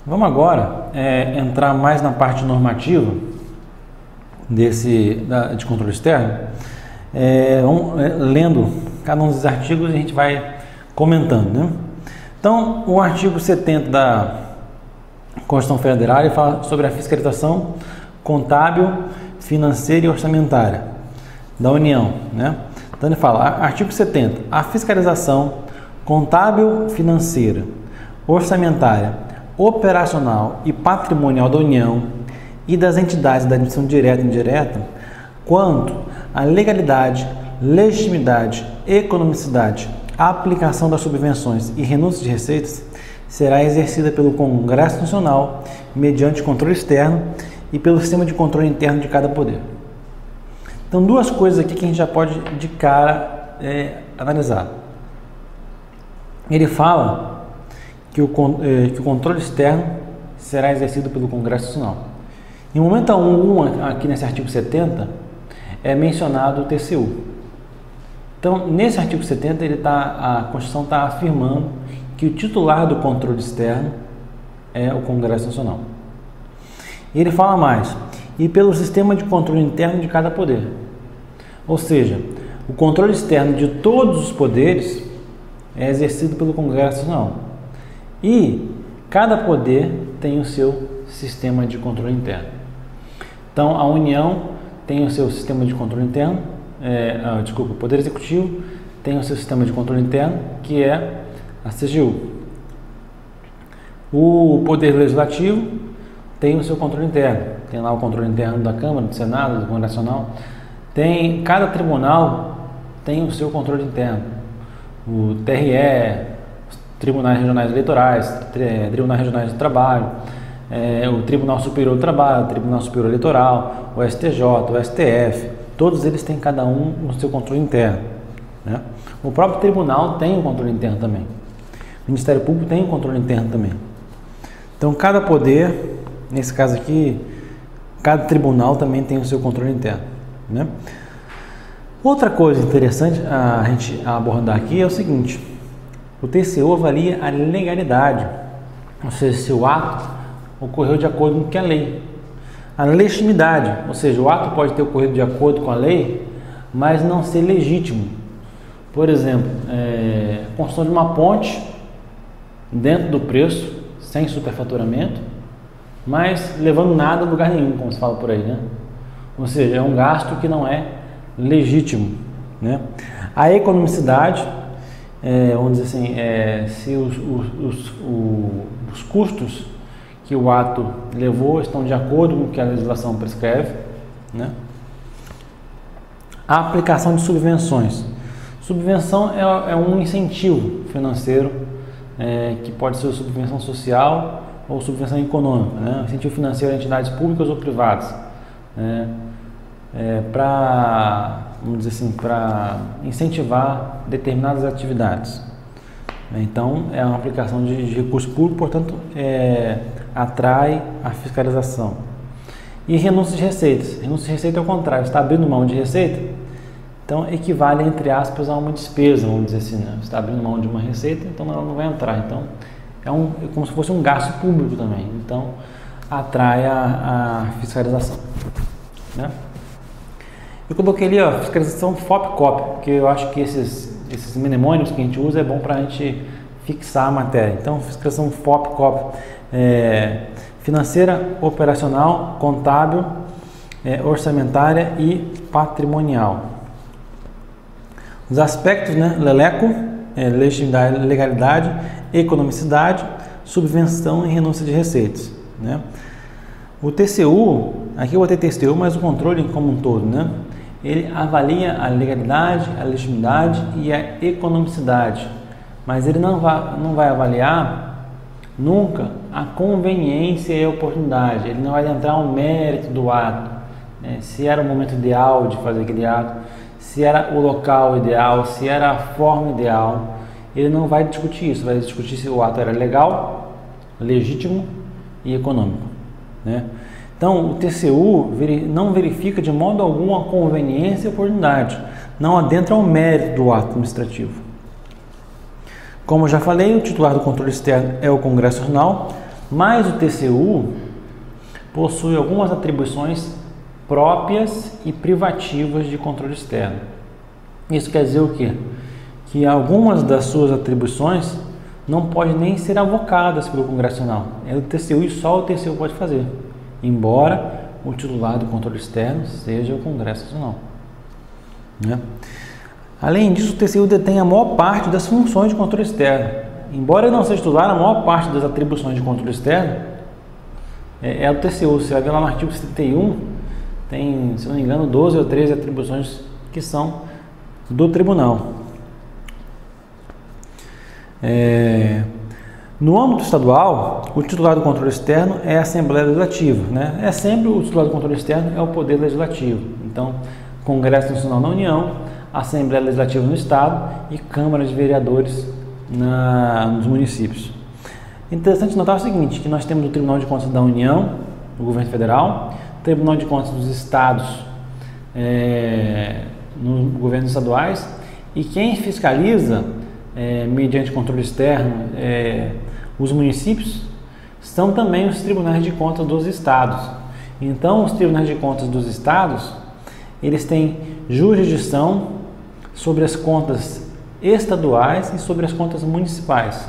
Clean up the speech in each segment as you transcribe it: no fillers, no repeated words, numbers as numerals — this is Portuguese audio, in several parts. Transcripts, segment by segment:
Vamos agora entrar mais na parte normativa de controle externo, vamos lendo cada um dos artigos e a gente vai comentando, né? Então, o artigo 70 da Constituição Federal ele fala sobre a fiscalização contábil, financeira e orçamentária da União, né? Então ele fala, artigo 70, a fiscalização contábil, financeira, orçamentária, operacional e patrimonial da União e das entidades da administração direta e indireta, quanto à legalidade, legitimidade, economicidade, aplicação das subvenções e renúncia de receitas, será exercida pelo Congresso Nacional mediante controle externo e pelo sistema de controle interno de cada poder. Então, duas coisas aqui que a gente já pode de cara analisar. Ele fala que o controle externo será exercido pelo Congresso Nacional. Em momento algum, aqui nesse artigo 70, é mencionado o TCU. Então, nesse artigo 70, a Constituição está afirmando que o titular do controle externo é o Congresso Nacional. E ele fala mais, e pelo sistema de controle interno de cada poder. Ou seja, o controle externo de todos os poderes é exercido pelo Congresso Nacional. E cada poder tem o seu sistema de controle interno. Então, a União tem o seu sistema de controle interno, o Poder Executivo tem o seu sistema de controle interno, que é a CGU. O Poder Legislativo tem o seu controle interno. Tem lá o controle interno da Câmara, do Senado, do Congresso Nacional. Cada tribunal tem o seu controle interno. O TRE, Tribunais Regionais Eleitorais, Tribunais Regionais de Trabalho, o Tribunal Superior do Trabalho, o Tribunal Superior Eleitoral, o STJ, o STF, todos eles têm cada um o seu controle interno, né? O próprio tribunal tem um controle interno também. O Ministério Público tem um controle interno também. Então, cada poder, nesse caso aqui, cada tribunal também tem o seu controle interno, né? Outra coisa interessante a gente abordar aqui é o seguinte: o TCU avalia a legalidade, ou seja, se o ato ocorreu de acordo com a lei. A legitimidade, ou seja, o ato pode ter ocorrido de acordo com a lei, mas não ser legítimo. Por exemplo, a construção de uma ponte dentro do preço, sem superfaturamento, mas levando nada a lugar nenhum, como se fala por aí, né? Ou seja, é um gasto que não é legítimo, né? A economicidade, vamos dizer assim, se os custos que o ato levou estão de acordo com o que a legislação prescreve, né? A aplicação de subvenções. Subvenção é um incentivo financeiro, que pode ser subvenção social ou subvenção econômica, né? Incentivo financeiro a entidades públicas ou privadas, né? Vamos dizer assim, para incentivar determinadas atividades. Então, é uma aplicação de recurso público, portanto, atrai a fiscalização. E renúncia de receitas. Renúncia de receita é o contrário, está abrindo mão de receita, então equivale, entre aspas, a uma despesa, vamos dizer assim, né? Você está abrindo mão de uma receita, então ela não vai entrar. Então, é como se fosse um gasto público também. Então, atrai a fiscalização, né? Eu coloquei ali, ó, fiscalização FOP-COP, porque eu acho que esses mnemônicos que a gente usa é bom para a gente fixar a matéria. Então, fiscalização FOP-COP, financeira, operacional, contábil, orçamentária e patrimonial. Os aspectos, né? LELECO, legitimidade, legalidade, economicidade, subvenção e renúncia de receitas, né? O TCU, aqui eu botei TCU, mas o controle como um todo, né? Ele avalia a legalidade, a legitimidade e a economicidade, mas ele não vai avaliar nunca a conveniência e a oportunidade. Ele não vai entrar no mérito do ato, né? Se era o momento ideal de fazer aquele ato, se era o local ideal, se era a forma ideal. Ele não vai discutir isso, vai discutir se o ato era legal, legítimo e econômico, né? Então, o TCU não verifica de modo algum a conveniência e a oportunidade, não adentra ao mérito do ato administrativo. Como eu já falei, o titular do controle externo é o Congresso Nacional, Mas o TCU possui algumas atribuições próprias e privativas de controle externo. Isso quer dizer o quê? Que algumas das suas atribuições não podem nem ser avocadas pelo Congresso Nacional. É o TCU e só o TCU pode fazer, embora o titular do controle externo seja o Congresso Nacional, né? Além disso, o TCU detém a maior parte das funções de controle externo. Embora ele não seja titular, a maior parte das atribuições de controle externo é o TCU. Você vai ver lá no artigo 71, tem, se não me engano, 12 ou 13 atribuições que são do tribunal. No âmbito estadual, o titular do controle externo é a Assembleia Legislativa, né? É sempre o titular do controle externo é o Poder Legislativo. Então, Congresso Nacional na União, Assembleia Legislativa no Estado e Câmara de Vereadores nos municípios. Interessante notar o seguinte, que nós temos o Tribunal de Contas da União, do Governo Federal, Tribunal de Contas dos Estados, nos governos estaduais, e quem fiscaliza, mediante controle externo, os municípios, são também os Tribunais de Contas dos Estados. Então, os Tribunais de Contas dos Estados, eles têm jurisdição sobre as contas estaduais e sobre as contas municipais.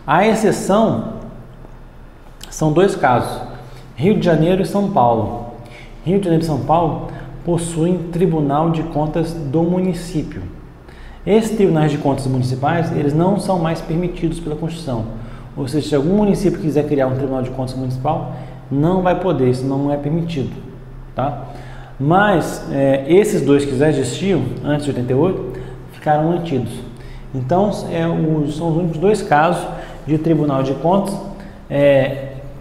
A exceção são dois casos, Rio de Janeiro e São Paulo. Rio de Janeiro e São Paulo possuem Tribunal de Contas do município. Esses tribunais de contas municipais, eles não são mais permitidos pela Constituição. Ou seja, se algum município quiser criar um Tribunal de Contas municipal, não vai poder, isso não é permitido, tá? Mas esses dois que já existiam antes de 88 ficaram mantidos. Então são os únicos dois casos de Tribunal de Contas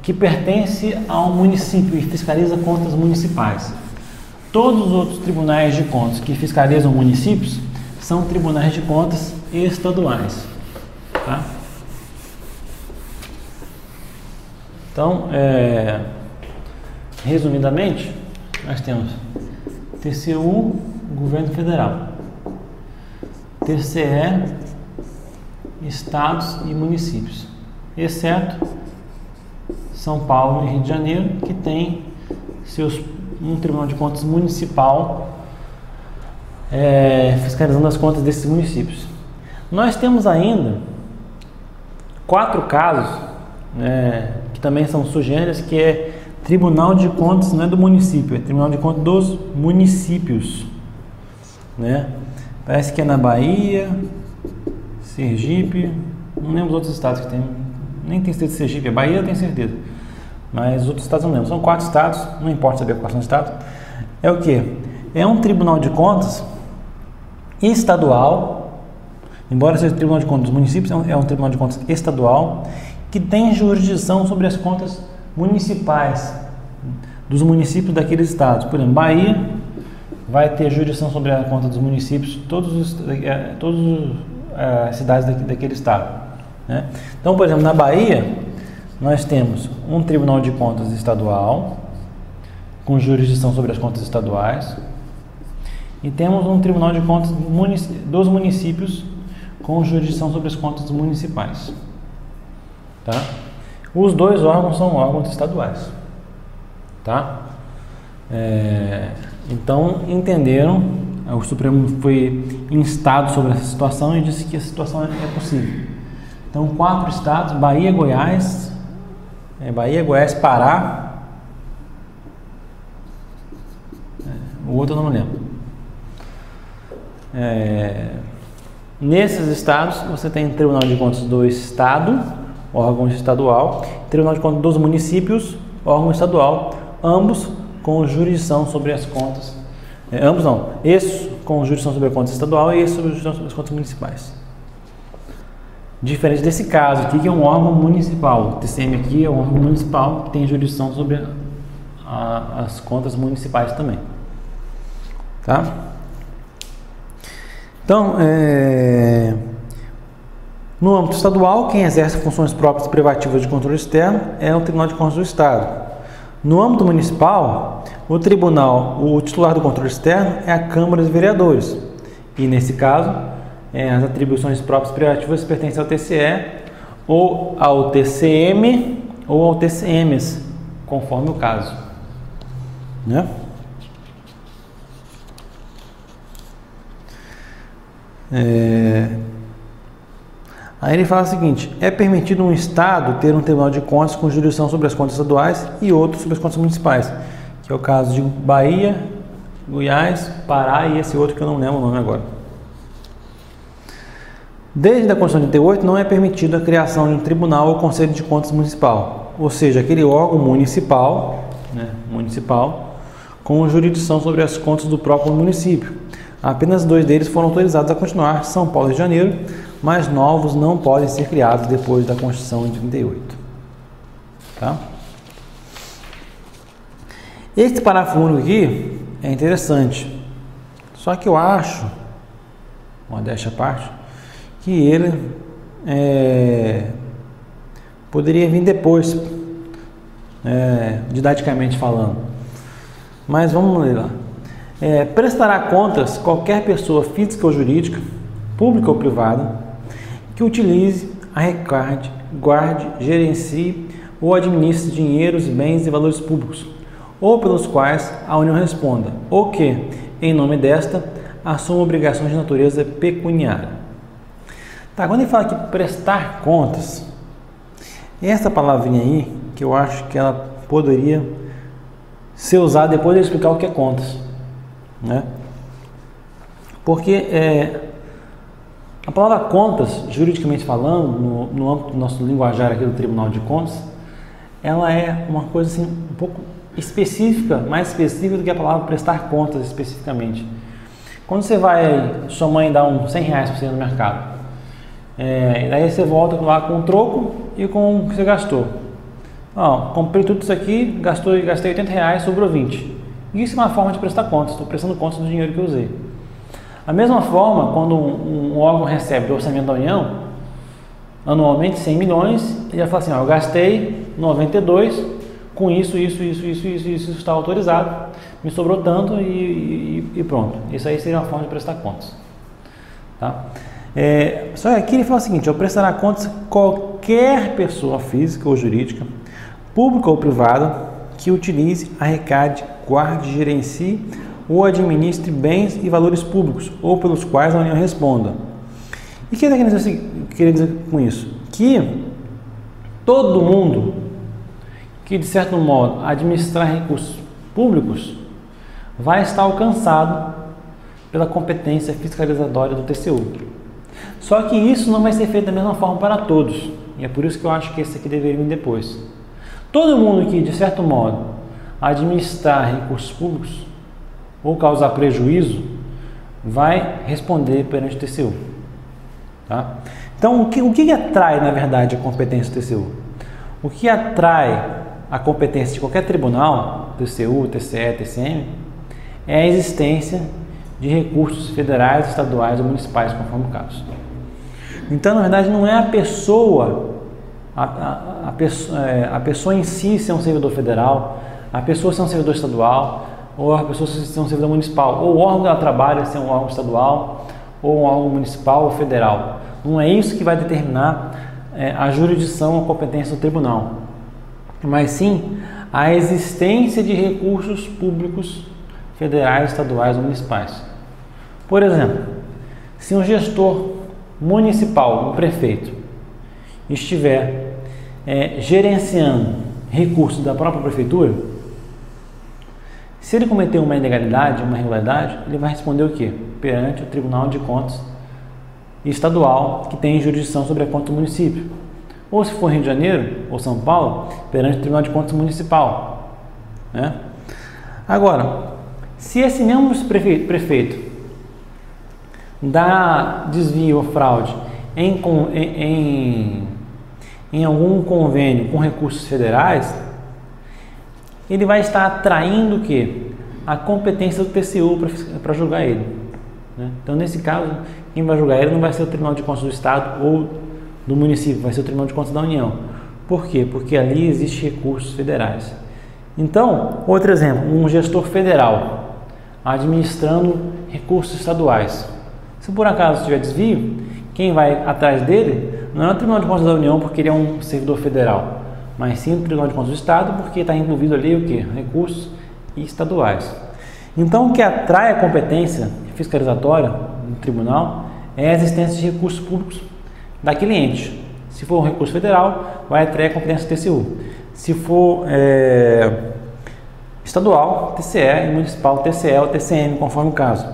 que pertence a um município e fiscaliza contas municipais. Todos os outros tribunais de contas que fiscalizam municípios são tribunais de contas estaduais, tá? Então, resumidamente, nós temos TCU, Governo Federal, TCE, Estados e municípios, exceto São Paulo e Rio de Janeiro, que tem um Tribunal de Contas municipal fiscalizando as contas desses municípios. Nós temos ainda 4 casos que também são sui generis, que é Tribunal de Contas, não é do município, é Tribunal de Contas dos municípios, né? Parece que é na Bahia, Sergipe, não lembro os outros estados que tem, nem tem certeza de Sergipe, a Bahia eu tenho certeza, mas os outros estados não lembro. São 4 estados, não importa saber quais são os estados. É o que? É um Tribunal de Contas estadual, embora seja o Tribunal de Contas dos municípios, é um Tribunal de Contas estadual que tem jurisdição sobre as contas municipais dos municípios daqueles estados. Por exemplo, Bahia vai ter jurisdição sobre a conta dos municípios, todas as cidades daquele estado, né? Então, por exemplo, na Bahia nós temos um Tribunal de Contas estadual com jurisdição sobre as contas estaduais e temos um Tribunal de Contas dos municípios com jurisdição sobre as contas municipais, tá? Os dois órgãos são órgãos estaduais, tá? Então, entenderam, o Supremo foi instado sobre essa situação e disse que a situação é possível. Então, 4 estados, Bahia, Goiás, Pará, o outro eu não me lembro. Nesses estados, você tem Tribunal de Contas do Estado, órgão estadual, Tribunal de Contas dos municípios, órgão estadual, ambos com jurisdição sobre as contas, esse com jurisdição sobre a conta estadual e esse sobre a jurisdição sobre as contas municipais. Diferente desse caso aqui, que é um órgão municipal, o TCM aqui é um órgão municipal que tem jurisdição sobre as contas municipais também, tá? Então, no âmbito estadual, quem exerce funções próprias e privativas de controle externo é o Tribunal de Contas do Estado. No âmbito municipal, o titular do controle externo é a Câmara de Vereadores. E nesse caso, as atribuições próprias e privativas pertencem ao TCE ou ao TCM ou ao TCMs, conforme o caso, né? Aí ele fala o seguinte: é permitido um Estado ter um Tribunal de Contas com jurisdição sobre as contas estaduais e outro sobre as contas municipais, que é o caso de Bahia, Goiás, Pará e esse outro que eu não lembro o nome agora. Desde a Constituição de 88 não é permitida a criação de um tribunal ou conselho de contas municipal, ou seja, aquele órgão municipal, né, com jurisdição sobre as contas do próprio município. Apenas 2 deles foram autorizados a continuar, São Paulo e Rio de Janeiro, mas novos não podem ser criados depois da Constituição de 38. Tá? Este parágrafo único aqui é interessante, só que eu acho, modéstia à parte, que ele poderia vir depois, didaticamente falando. Mas vamos ler lá. Prestará contas qualquer pessoa física ou jurídica, pública ou privada, que utilize, arrecade, guarde, gerencie ou administre dinheiros, bens e valores públicos, ou pelos quais a União responda, ou que, em nome desta, assuma obrigações de natureza pecuniária. Tá, quando ele fala que prestar contas, essa palavrinha aí, que eu acho que ela poderia ser usada depois de explicar o que é contas, né? Porque a palavra contas, juridicamente falando, no âmbito do nosso linguajar aqui do Tribunal de Contas, ela é uma coisa assim um pouco específica, mais específica do que a palavra prestar contas especificamente. Quando você vai, sua mãe dá uns R$100 para você no mercado, e daí você volta lá com o troco e com o que você gastou. Comprei tudo isso aqui, gastei R$80, sobrou 20. Isso é uma forma de prestar contas, estou prestando contas do dinheiro que eu usei. Da mesma forma, quando um órgão recebe do orçamento da União, anualmente 100 milhões, ele vai falar assim, eu gastei 92, com isso está autorizado, me sobrou tanto e pronto. Isso aí seria uma forma de prestar contas. Tá? Só que aqui ele fala o seguinte: prestará contas qualquer pessoa física ou jurídica, pública ou privada, que utilize, arrecade, guarde, gerencie ou administre bens e valores públicos, ou pelos quais a União responda. E o que ele quer dizer com isso? Que todo mundo que, de certo modo, administrar recursos públicos vai estar alcançado pela competência fiscalizatória do TCU. Só que isso não vai ser feito da mesma forma para todos, e é por isso que eu acho que esse aqui deveria vir depois. Todo mundo que, de certo modo, administrar recursos públicos ou causar prejuízo, vai responder perante o TCU. Tá? Então, o que atrai, na verdade, a competência do TCU? O que atrai a competência de qualquer tribunal, TCU, TCE, TCM, é a existência de recursos federais, estaduais ou municipais, conforme o caso. Então, na verdade, não é a pessoa em si ser um servidor federal, a pessoa ser um servidor estadual, ou a pessoa ser um servidor municipal, ou o órgão que ela trabalha ser um órgão estadual, ou um órgão municipal ou federal. Não é isso que vai determinar a jurisdição ou competência do tribunal, mas sim a existência de recursos públicos federais, estaduais ou municipais. Por exemplo, se um gestor municipal, um prefeito, estiver gerenciando recursos da própria prefeitura, se ele cometer uma ilegalidade, uma irregularidade, ele vai responder o quê? Perante o Tribunal de Contas estadual, que tem jurisdição sobre a conta do município. Ou se for Rio de Janeiro ou São Paulo, perante o Tribunal de Contas municipal. Né? Agora, se esse mesmo prefeito dá desvio ou fraude em algum convênio com recursos federais, ele vai estar atraindo o quê? A competência do TCU para julgar ele. Né? Então, nesse caso, quem vai julgar ele não vai ser o Tribunal de Contas do Estado ou do município, vai ser o Tribunal de Contas da União. Por quê? Porque ali existem recursos federais. Então, outro exemplo, um gestor federal administrando recursos estaduais. Se por acaso tiver desvio, quem vai atrás dele não é o Tribunal de Contas da União porque ele é um servidor federal, mas sim do Tribunal de Contas do Estado, porque está envolvido ali o quê? Recursos estaduais. Então, o que atrai a competência fiscalizatória no tribunal é a existência de recursos públicos daquele ente. Se for um recurso federal, vai atrair a competência do TCU. Se for estadual, TCE, e municipal, TCE ou TCM, conforme o caso.